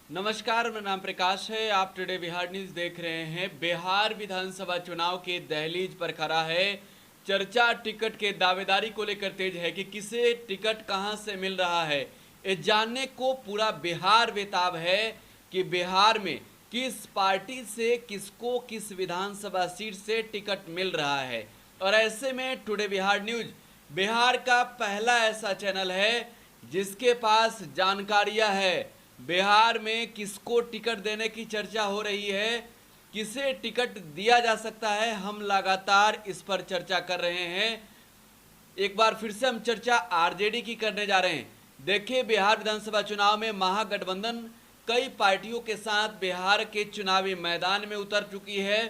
नमस्कार, मेरा नाम प्रकाश है। आप टुडे बिहार न्यूज देख रहे हैं। बिहार विधानसभा चुनाव के दहलीज पर खड़ा है। चर्चा टिकट के दावेदारी को लेकर तेज है कि किसे टिकट कहां से मिल रहा है। ये जानने को पूरा बिहार बेताब है कि बिहार में किस पार्टी से किसको किस विधानसभा सीट से टिकट मिल रहा है। और ऐसे में टुडे बिहार न्यूज बिहार का पहला ऐसा चैनल है जिसके पास जानकारियां है। बिहार में किसको टिकट देने की चर्चा हो रही है, किसे टिकट दिया जा सकता है, हम लगातार इस पर चर्चा कर रहे हैं। एक बार फिर से हम चर्चा आरजेडी की करने जा रहे हैं। देखिए, बिहार विधानसभा चुनाव में महागठबंधन कई पार्टियों के साथ बिहार के चुनावी मैदान में उतर चुकी है।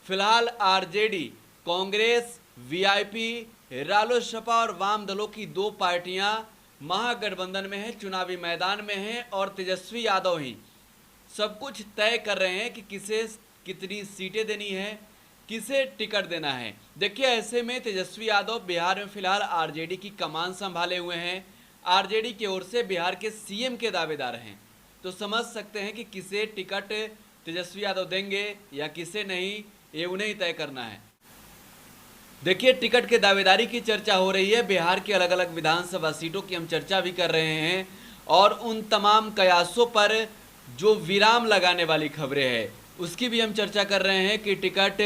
फिलहाल आरजेडी, कांग्रेस, वीआईपी, रालोसपा और वाम दलों की दो पार्टियां महागठबंधन में है, चुनावी मैदान में है और तेजस्वी यादव ही सब कुछ तय कर रहे हैं कि किसे कितनी सीटें देनी है, किसे टिकट देना है। देखिए, ऐसे में तेजस्वी यादव बिहार में फिलहाल आरजेडी की कमान संभाले हुए हैं। आरजेडी की ओर से बिहार के सीएम के दावेदार हैं, तो समझ सकते हैं कि किसे टिकट तेजस्वी यादव देंगे या किसे नहीं, ये उन्हें ही तय करना है। देखिए, टिकट के दावेदारी की चर्चा हो रही है। बिहार की अलग अलग विधानसभा सीटों की हम चर्चा भी कर रहे हैं और उन तमाम कयासों पर जो विराम लगाने वाली खबरें हैं उसकी भी हम चर्चा कर रहे हैं कि टिकट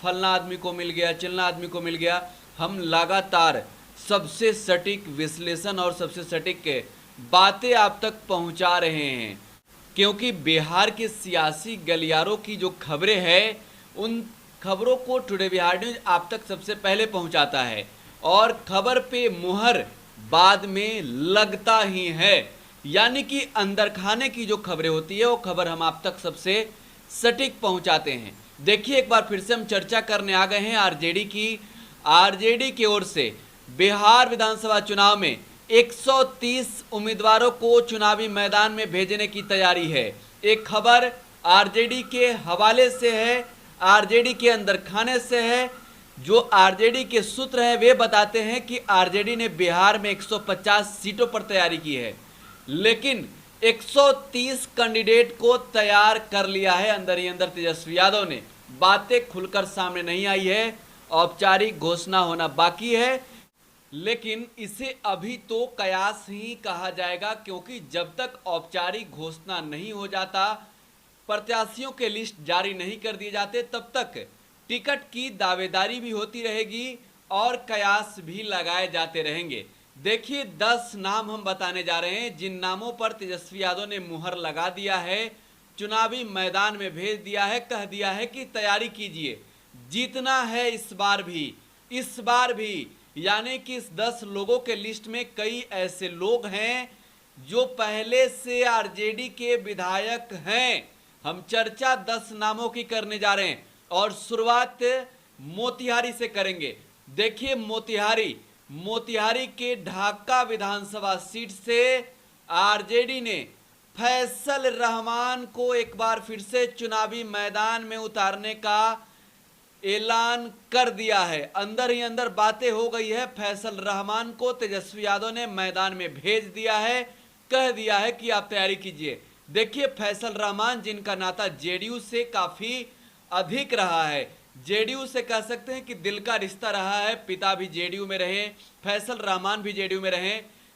फलना आदमी को मिल गया, चिलना आदमी को मिल गया। हम लगातार सबसे सटीक विश्लेषण और सबसे सटीक बातें आप तक पहुंचा रहे हैं, क्योंकि बिहार के सियासी गलियारों की जो खबरें हैं उन खबरों को टुडे बिहार न्यूज आप तक सबसे पहले पहुंचाता है और खबर पे मुहर बाद में लगता ही है। यानी कि अंदर खाने की जो खबरें होती है वो खबर हम आप तक सबसे सटीक पहुंचाते हैं। देखिए, एक बार फिर से हम चर्चा करने आ गए हैं आरजेडी की। आरजेडी की ओर से बिहार विधानसभा चुनाव में 130 उम्मीदवारों को चुनावी मैदान में भेजने की तैयारी है। एक खबर आरजेडी के हवाले से है, आरजेडी के अंदर खाने से है। जो आरजेडी के सूत्र हैं वे बताते हैं कि आरजेडी ने बिहार में 150 सीटों पर तैयारी की है, लेकिन 130 कैंडिडेट को तैयार कर लिया है अंदर ही अंदर तेजस्वी यादव ने। बातें खुलकर सामने नहीं आई है, औपचारिक घोषणा होना बाकी है, लेकिन इसे अभी तो कयास ही कहा जाएगा, क्योंकि जब तक औपचारिक घोषणा नहीं हो जाता, प्रत्याशियों के लिस्ट जारी नहीं कर दिए जाते, तब तक टिकट की दावेदारी भी होती रहेगी और कयास भी लगाए जाते रहेंगे। देखिए, 10 नाम हम बताने जा रहे हैं जिन नामों पर तेजस्वी यादव ने मुहर लगा दिया है, चुनावी मैदान में भेज दिया है, कह दिया है कि तैयारी कीजिए, जीतना है इस बार भी। यानी कि इस 10 लोगों के लिस्ट में कई ऐसे लोग हैं जो पहले से आरजेडी के विधायक हैं। हम चर्चा 10 नामों की करने जा रहे हैं और शुरुआत मोतिहारी से करेंगे। देखिए, मोतिहारी के ढाका विधानसभा सीट से आरजेडी ने फैसल रहमान को एक बार फिर से चुनावी मैदान में उतारने का ऐलान कर दिया है। अंदर ही अंदर बातें हो गई है। फैसल रहमान को तेजस्वी यादव ने मैदान में भेज दिया है, कह दिया है कि आप तैयारी कीजिए। देखिए, फैसल रहमान जिनका नाता जेडीयू से काफी अधिक रहा है, जेडीयू से कह सकते हैं कि दिल का रिश्ता रहा है, पिता भी जेडीयू में रहे, फैसल रहमान भी जेडीयू में रहे।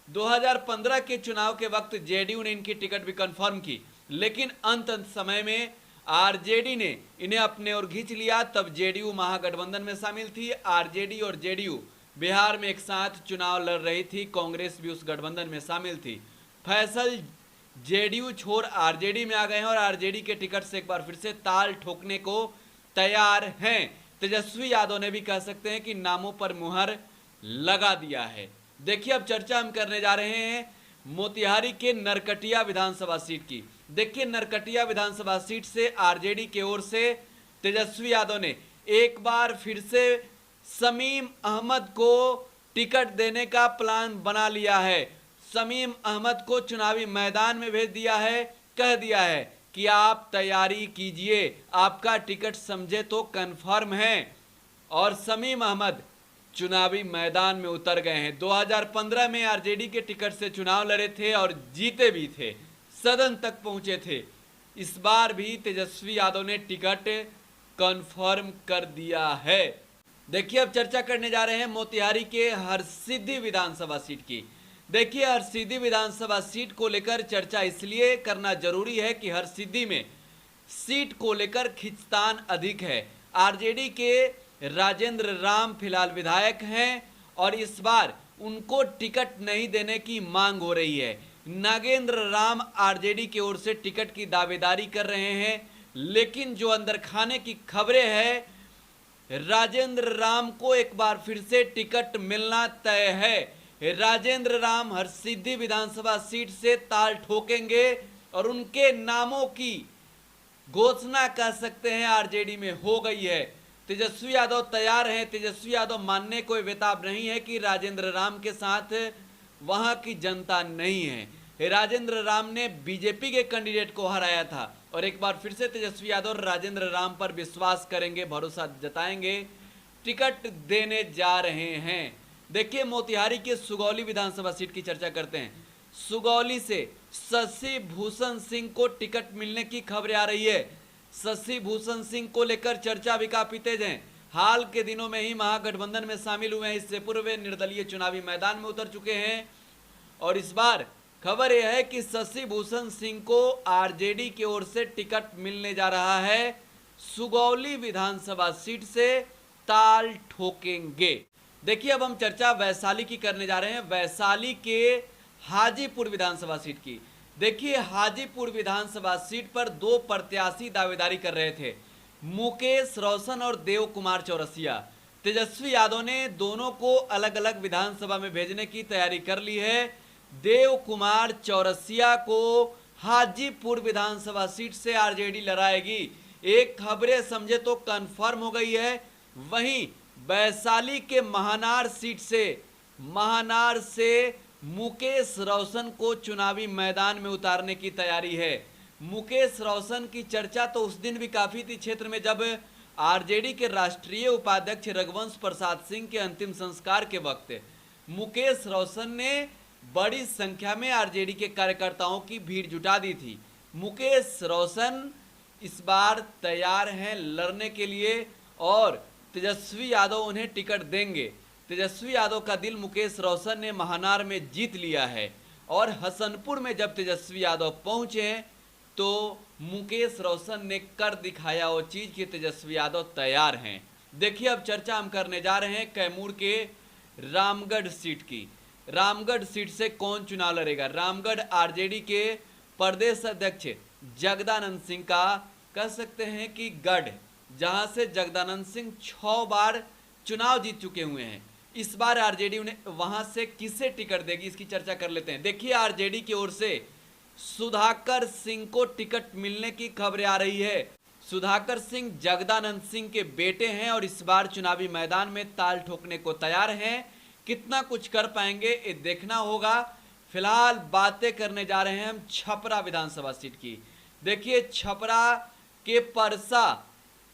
2015 के चुनाव के वक्त जेडीयू ने इनकी टिकट भी कंफर्म की, लेकिन अंत समय में आरजेडी ने इन्हें अपने ओर खींच लिया। तब जेडीयू महागठबंधन में शामिल थी। आरजेडी और जेडीयू बिहार में एक साथ चुनाव लड़ रही थी, कांग्रेस भी उस गठबंधन में शामिल थी। फैसल जेडीयू छोड़ आरजेडी में आ गए हैं और आरजेडी के टिकट से एक बार फिर से ताल ठोकने को तैयार हैं। तेजस्वी यादव ने भी कह सकते हैं कि नामों पर मुहर लगा दिया है। देखिए, अब चर्चा हम करने जा रहे हैं मोतिहारी के नरकटिया विधानसभा सीट की। देखिए, नरकटिया विधानसभा सीट से आरजेडी की ओर से तेजस्वी यादव ने एक बार फिर से शमीम अहमद को टिकट देने का प्लान बना लिया है। शमीम अहमद को चुनावी मैदान में भेज दिया है, कह दिया है कि आप तैयारी कीजिए, आपका टिकट समझे तो कंफर्म है। और शमीम अहमद चुनावी मैदान में उतर गए हैं। 2015 में आरजेडी के टिकट से चुनाव लड़े थे और जीते भी थे। सदन तक पहुंचे थे। इस बार भी तेजस्वी यादव ने टिकट कंफर्म कर दिया है। देखिए अब चर्चा करने जा रहे हैं मोतिहारी के हरसिद्धि विधानसभा सीट की। देखिए हरसिद्धि विधानसभा सीट को लेकर चर्चा इसलिए करना जरूरी है कि हरसिद्धि में सीट को लेकर खींचतान अधिक है। आरजेडी के राजेंद्र राम फिलहाल विधायक हैं और इस बार उनको टिकट नहीं देने की मांग हो रही है। नागेंद्र राम आरजेडी की ओर से टिकट की दावेदारी कर रहे हैं, लेकिन जो अंदर खाने की खबरें हैं राजेंद्र राम को एक बार फिर से टिकट मिलना तय है। राजेंद्र राम हरसिद्धि विधानसभा सीट से ताल ठोकेंगे और उनके नामों की घोषणा कह सकते हैं आरजेडी में हो गई है। तेजस्वी यादव तैयार हैं। तेजस्वी यादव मानने कोई बेताब नहीं है कि राजेंद्र राम के साथ वहां की जनता नहीं है। राजेंद्र राम ने बीजेपी के कैंडिडेट को हराया था और एक बार फिर से तेजस्वी यादव राजेंद्र राम पर विश्वास करेंगे, भरोसा जताएंगे, टिकट देने जा रहे हैं। देखिए मोतिहारी के सुगौली विधानसभा सीट की चर्चा करते हैं। सुगौली से शशि भूषण सिंह को टिकट मिलने की खबरें आ रही है। शशि भूषण सिंह को लेकर चर्चा भी काफी तेज है। हाल के दिनों में ही महागठबंधन में शामिल हुए हैं। इससे पूर्व वे निर्दलीय चुनावी मैदान में उतर चुके हैं और इस बार खबर यह है कि शशि भूषण सिंह को आरजेडी की ओर से टिकट मिलने जा रहा है। सुगौली विधानसभा सीट से ताल ठोकेंगे। देखिए अब हम चर्चा वैशाली की करने जा रहे हैं। वैशाली के हाजीपुर विधानसभा सीट की। देखिए हाजीपुर विधानसभा सीट पर दो प्रत्याशी दावेदारी कर रहे थे, मुकेश रोशन और देव कुमार चौरसिया। तेजस्वी यादव ने दोनों को अलग अलग विधानसभा में भेजने की तैयारी कर ली है। देव कुमार चौरसिया को हाजीपुर विधानसभा सीट से आरजेडी लड़ाएगी। एक खबरें समझे तो कंफर्म हो गई है। वहीं वैशाली के महानार सीट से मुकेश रोशन को चुनावी मैदान में उतारने की तैयारी है। मुकेश रोशन की चर्चा तो उस दिन भी काफी थी क्षेत्र में जब आरजेडी के राष्ट्रीय उपाध्यक्ष रघुवंश प्रसाद सिंह के अंतिम संस्कार के वक्त मुकेश रोशन ने बड़ी संख्या में आरजेडी के कार्यकर्ताओं की भीड़ जुटा दी थी। मुकेश रोशन इस बार तैयार हैं लड़ने के लिए और तेजस्वी यादव उन्हें टिकट देंगे। तेजस्वी यादव का दिल मुकेश रोशन ने महानार में जीत लिया है और हसनपुर में जब तेजस्वी यादव पहुंचे तो मुकेश रोशन ने कर दिखाया वो चीज कि तेजस्वी यादव तैयार हैं। देखिए अब चर्चा हम करने जा रहे हैं कैमूर के रामगढ़ सीट की। रामगढ़ सीट से कौन चुनाव लड़ेगा? रामगढ़ आरजेडी के प्रदेश अध्यक्ष जगदानंद सिंह का कह सकते हैं कि गढ़, जहां से जगदानंद सिंह 6 बार चुनाव जीत चुके हुए हैं। इस बार आरजेडी उन्हें वहां से किसे टिकट देगी इसकी चर्चा कर लेते हैं। देखिए आरजेडी की ओर से सुधाकर सिंह को टिकट मिलने की खबरें आ रही है। सुधाकर सिंह जगदानंद सिंह के बेटे हैं और इस बार चुनावी मैदान में ताल ठोकने को तैयार हैं। कितना कुछ कर पाएंगे ये देखना होगा। फिलहाल बातें करने जा रहे हैं हम छपरा विधानसभा सीट की। देखिए छपरा के परसा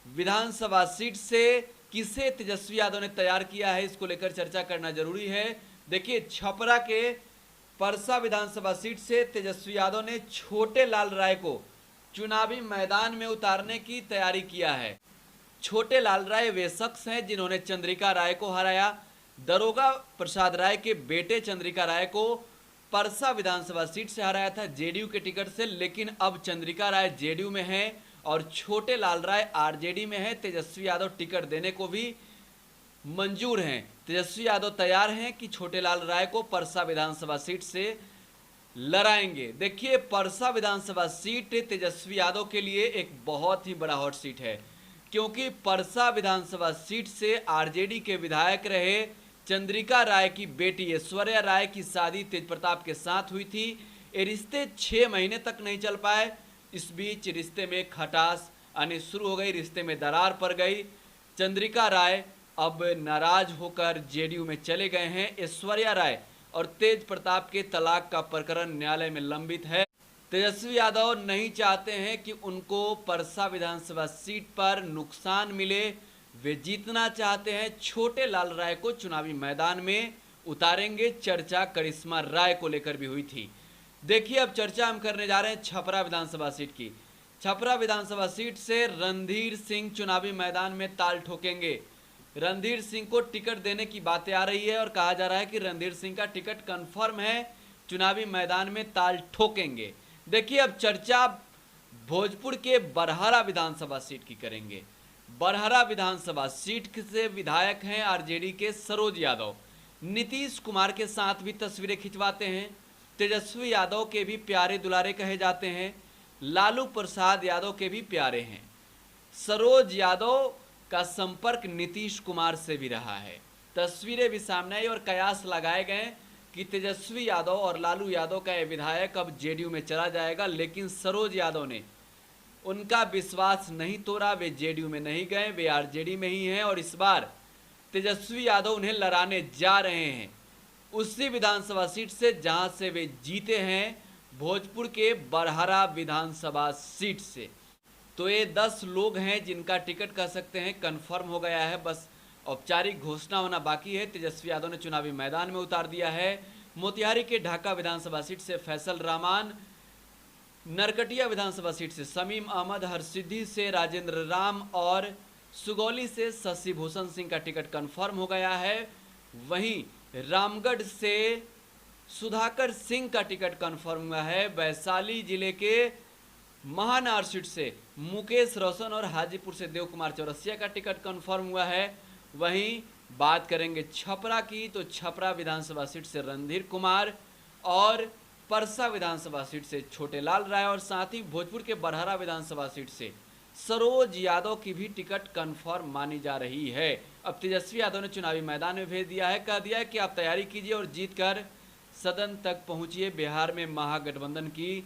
विधानसभा सीट से किसे तेजस्वी यादव ने तैयार किया है इसको लेकर चर्चा करना जरूरी है। देखिए छपरा के परसा विधानसभा सीट से तेजस्वी यादव ने छोटे लाल राय को चुनावी मैदान में उतारने की तैयारी किया है। छोटे लाल राय वे शख्स हैं जिन्होंने चंद्रिका राय को हराया। दरोगा प्रसाद राय के बेटे चंद्रिका राय को परसा विधानसभा सीट से हराया था जेडीयू के टिकट से, लेकिन अब चंद्रिका राय जेडीयू में है और छोटे लाल राय आरजेडी में है। तेजस्वी यादव टिकट देने को भी मंजूर हैं। तेजस्वी यादव तैयार हैं कि छोटे लाल राय को परसा विधानसभा सीट से लड़ाएंगे। देखिए परसा विधानसभा सीट तेजस्वी यादव के लिए एक बहुत ही बड़ा हॉट सीट है, क्योंकि परसा विधानसभा सीट से आरजेडी के विधायक रहे चंद्रिका राय की बेटी ऐश्वर्या राय की शादी तेज प्रताप के साथ हुई थी। ये रिश्ते 6 महीने तक नहीं चल पाए। इस बीच रिश्ते में खटास आनी शुरू हो गई, रिश्ते में दरार पड़ गई। चंद्रिका राय अब नाराज होकर जेडीयू में चले गए हैं। ऐश्वर्या राय और तेज प्रताप के तलाक का प्रकरण न्यायालय में लंबित है। तेजस्वी यादव नहीं चाहते हैं कि उनको परसा विधानसभा सीट पर नुकसान मिले, वे जीतना चाहते हैं। छोटे लाल राय को चुनावी मैदान में उतारेंगे। चर्चा करिश्मा राय को लेकर भी हुई थी। देखिए अब चर्चा हम करने जा रहे हैं छपरा विधानसभा सीट की। छपरा विधानसभा सीट से रणधीर सिंह चुनावी मैदान में ताल ठोकेंगे। रणधीर सिंह को टिकट देने की बातें आ रही है और कहा जा रहा है कि रणधीर सिंह का टिकट कंफर्म है, चुनावी मैदान में ताल ठोकेंगे। देखिए अब चर्चा भोजपुर के बरहरा विधानसभा सीट की करेंगे। बरहरा विधानसभा सीट से विधायक हैं आरजेडी के सरोज यादव। नीतीश कुमार के साथ भी तस्वीरें खिंचवाते हैं। तेजस्वी यादव के भी प्यारे दुलारे कहे जाते हैं। लालू प्रसाद यादव के भी प्यारे हैं। सरोज यादव का संपर्क नीतीश कुमार से भी रहा है। तस्वीरें भी सामने आई और कयास लगाए गए कि तेजस्वी यादव और लालू यादव का यह विधायक अब जेडीयू में चला जाएगा, लेकिन सरोज यादव ने उनका विश्वास नहीं तोड़ा। वे जेडीयू में नहीं गए, वे आरजेडी में ही हैं और इस बार तेजस्वी यादव उन्हें लड़ाने जा रहे हैं उसी विधानसभा सीट से जहां से वे जीते हैं, भोजपुर के बरहरा विधानसभा सीट से। तो ये 10 लोग हैं जिनका टिकट कह सकते हैं कंफर्म हो गया है, बस औपचारिक घोषणा होना बाकी है। तेजस्वी यादव ने चुनावी मैदान में उतार दिया है। मोतिहारी के ढाका विधानसभा सीट से फैसल रहमान, नरकटिया विधानसभा सीट से शमीम अहमद, हरसिद्धि से राजेंद्र राम और सुगौली से शशि भूषण सिंह का टिकट कंफर्म हो गया है। वहीं रामगढ़ से सुधाकर सिंह का टिकट कंफर्म हुआ है। वैशाली जिले के महानार सीट से मुकेश रोशन और हाजीपुर से देव कुमार चौरसिया का टिकट कंफर्म हुआ है। वहीं बात करेंगे छपरा की, तो छपरा विधानसभा सीट से रणधीर कुमार और परसा विधानसभा सीट से छोटे लाल राय और साथ ही भोजपुर के बरहरा विधानसभा सीट से सरोज यादव की भी टिकट कंफर्म मानी जा रही है। अब तेजस्वी यादव ने चुनावी मैदान में भेज दिया है, कह दिया है कि आप तैयारी कीजिए और जीतकर सदन तक पहुंचिए, बिहार में महागठबंधन की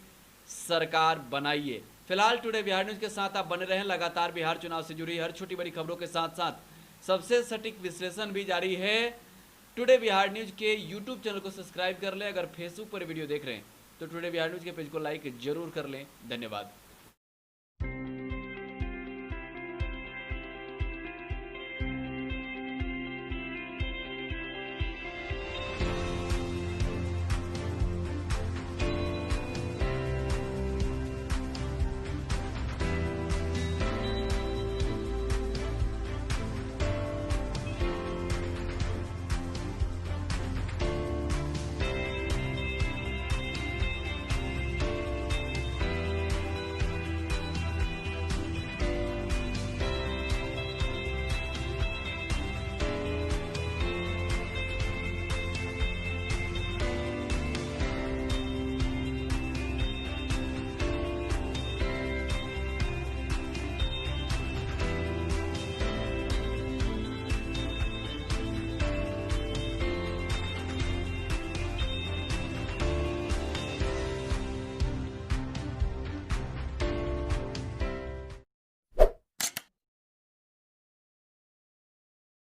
सरकार बनाइए। फिलहाल टुडे बिहार न्यूज के साथ आप बने रहें। लगातार बिहार चुनाव से जुड़ी हर छोटी बड़ी खबरों के साथ साथ सबसे सटीक विश्लेषण भी जारी है। टुडे बिहार न्यूज के यूट्यूब चैनल को सब्सक्राइब कर लें। अगर फेसबुक पर वीडियो देख रहे हैं तो टुडे बिहार न्यूज के पेज को लाइक जरूर कर लें। धन्यवाद।